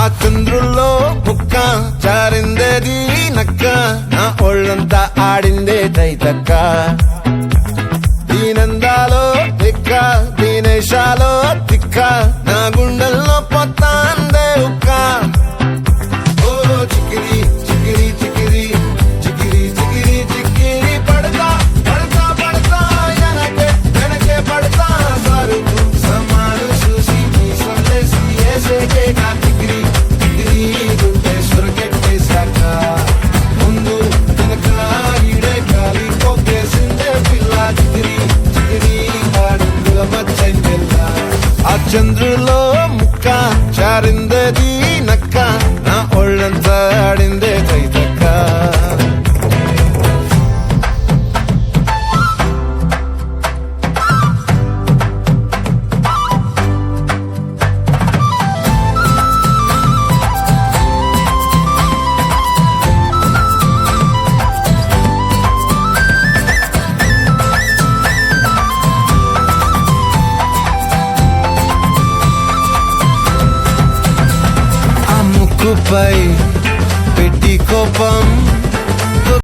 ఆ చంద్రుల్లో ముక్క చారిందేది నక్క నా ఒళ్ళంతా ఆడిందే తైతక్క దీనందాలో తిక్క దీనేశాలో తిక్క నా గుండెల్లో పొత్తాందే ఉక్క ఓ చికిరి చికిరి చికిరి చికిరి చికిరి చికిరి పడతా పడతా పడతా వెనకే వెనకే పడతా సరుకు సమాలు చూసి నీ సందేశి ఏసేకే నా చికిరి చికిరి గుండె సురకెట్టేశాక ముందు వెనక ఈడే గాలి పోకేసిందే పిల్ల చికిరి చికిరి ఆడుగుల మచ్చైందెల్ల ఆ చంద్రులో ముక్క చారిందేది నక్క నా ఒళ్ళంతా ఆడిందే తైతక్క ముక్కుపై పెట్టి కోప